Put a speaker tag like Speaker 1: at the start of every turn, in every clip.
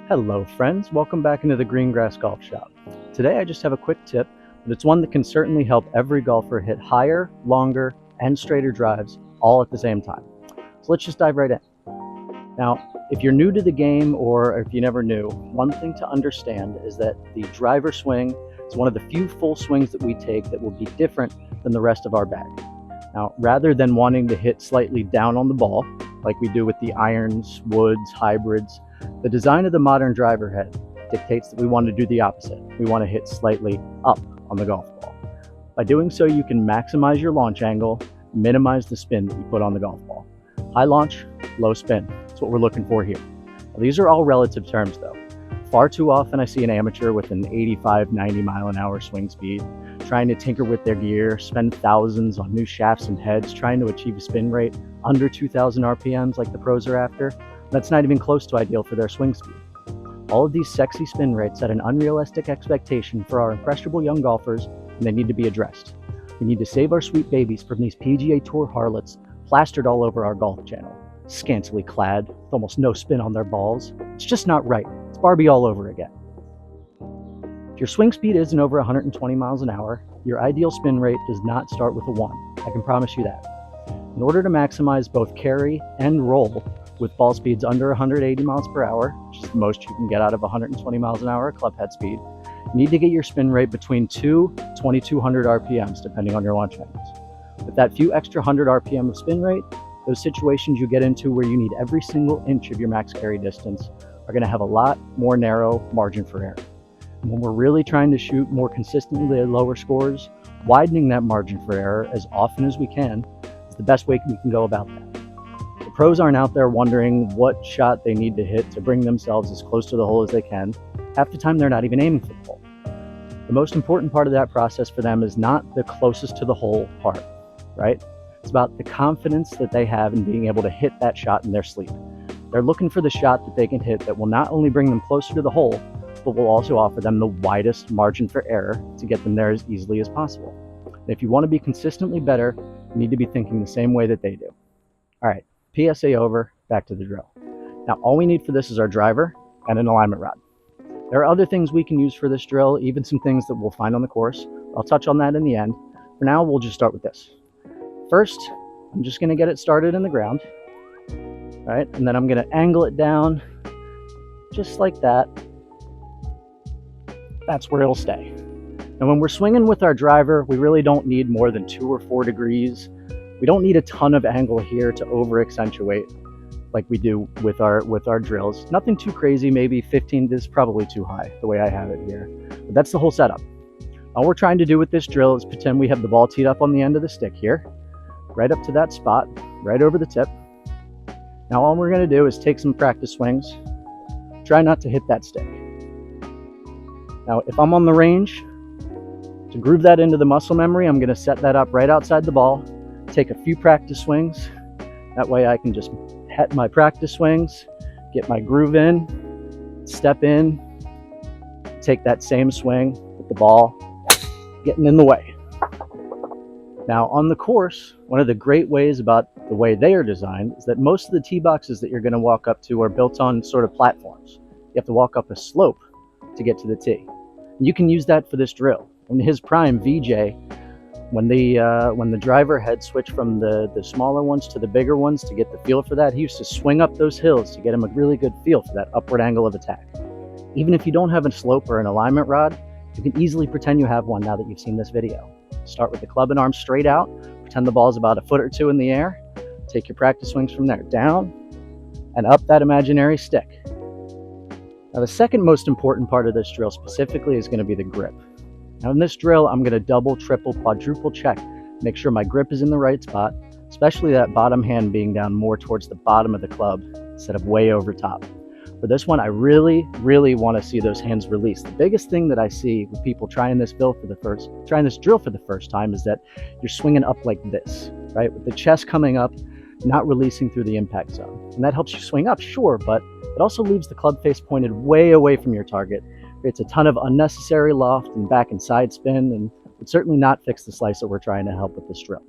Speaker 1: Hello friends, welcome back into the Greengrass Golf Shop. Today I just have a quick tip, but it's one that can certainly help every golfer hit higher, longer, and straighter drives all at the same time. So let's just dive right in. Now, if you're new to the game or if you never knew, one thing to understand is that the driver swing is one of the few full swings that we take that will be different than the rest of our bag. Now, rather than wanting to hit slightly down on the ball, like we do with the irons, woods, hybrids, the design of the modern driver head dictates that we want to do the opposite. We want to hit slightly up on the golf ball. By doing so, you can maximize your launch angle, minimize the spin that you put on the golf ball. High launch, low spin. That's what we're looking for here. Now, these are all relative terms though. Far too often I see an amateur with an 85, 90 mile an hour swing speed, trying to tinker with their gear, spend thousands on new shafts and heads, trying to achieve a spin rate under 2,000 RPMs like the pros are after. That's not even close to ideal for their swing speed. All of these sexy spin rates set an unrealistic expectation for our impressionable young golfers, and they need to be addressed. We need to save our sweet babies from these PGA Tour harlots plastered all over our golf channel, scantily clad, with almost no spin on their balls. It's just not right. It's Barbie all over again. If your swing speed isn't over 120 miles an hour, your ideal spin rate does not start with a 1. I can promise you that. In order to maximize both carry and roll with ball speeds under 180 miles per hour, which is the most you can get out of 120 miles an hour club head speed, you need to get your spin rate between 2,200 RPMs, depending on your launch angles. With that few extra 100 RPM of spin rate, those situations you get into where you need every single inch of your max carry distance are going to have a lot more narrow margin for error. And when we're really trying to shoot more consistently at lower scores, widening that margin for error as often as we can is the best way we can go about that. The pros aren't out there wondering what shot they need to hit to bring themselves as close to the hole as they can. Half the time they're not even aiming for the hole. The most important part of that process for them is not the closest to the hole part, right? It's about the confidence that they have in being able to hit that shot in their sleep. They're looking for the shot that they can hit that will not only bring them closer to the hole, but will also offer them the widest margin for error to get them there as easily as possible. And if you want to be consistently better, you need to be thinking the same way that they do. All right, PSA over, back to the drill. Now, all we need for this is our driver and an alignment rod. There are other things we can use for this drill, even some things that we'll find on the course. I'll touch on that in the end. For now, we'll just start with this. First, I'm just going to get it started in the ground, right? And then I'm going to angle it down just like that. That's where it'll stay. And when we're swinging with our driver, we really don't need more than 2 or 4 degrees. We don't need a ton of angle here to over accentuate like we do with our drills. Nothing too crazy, maybe 15 is probably too high the way I have it here. But that's the whole setup. All we're trying to do with this drill is pretend we have the ball teed up on the end of the stick here, right up to that spot, right over the tip. Now all we're going to do is take some practice swings. Try not to hit that stick. Now if I'm on the range, to groove that into the muscle memory, I'm going to set that up right outside the ball, take a few practice swings. That way I can just hit my practice swings, get my groove in, step in, take that same swing with the ball getting in the way. Now on the course, one of the great ways about the way they are designed is that most of the tee boxes that you're going to walk up to are built on sort of platforms. You have to walk up a slope to get to the tee. And you can use that for this drill. In his prime, VJ, when the driver had switched from the smaller ones to the bigger ones to get the feel for that, he used to swing up those hills to get him a really good feel for that upward angle of attack. Even if you don't have a slope or an alignment rod, you can easily pretend you have one now that you've seen this video. Start with the club and arm straight out, pretend the ball's about 1 or 2 foot in the air, take your practice swings from there, down and up that imaginary stick. Now the second most important part of this drill specifically is going to be the grip. Now in this drill, I'm going to double, triple, quadruple check, make sure my grip is in the right spot, especially that bottom hand being down more towards the bottom of the club instead of way over top. For this one, I really want to see those hands release. The biggest thing that I see with people trying this drill for the first time is that you're swinging up like this, right? With the chest coming up, not releasing through the impact zone. And that helps you swing up, sure, but it also leaves the club face pointed way away from your target. Creates a ton of unnecessary loft and back and side spin, and would certainly not fix the slice that we're trying to help with this drill.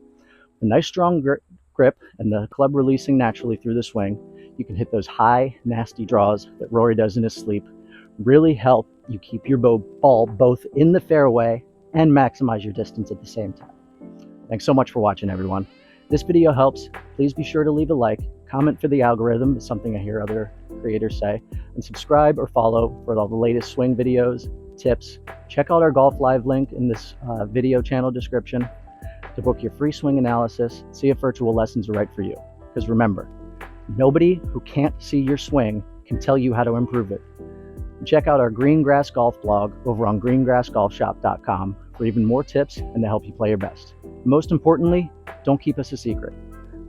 Speaker 1: A nice strong grip and the club releasing naturally through the swing, you can hit those high, nasty draws that Rory does in his sleep, really help you keep your ball both in the fairway and maximize your distance at the same time. Thanks so much for watching, everyone. If this video helps, please be sure to leave a like, comment for the algorithm, is something I hear other creators say, and subscribe or follow for all the latest swing videos, tips. Check out our Golf Live link in this video channel description to book your free swing analysis, see if virtual lessons are right for you. Because remember, nobody who can't see your swing can tell you how to improve it. And check out our Green Grass Golf blog over on greengrassgolfshop.com for even more tips and to help you play your best. Most importantly, don't keep us a secret.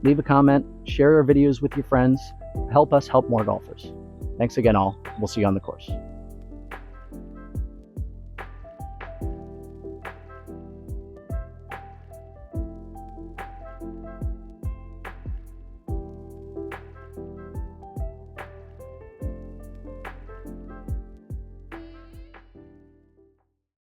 Speaker 1: Leave a comment, share our videos with your friends, help us help more golfers. Thanks again all. We'll see you on the course.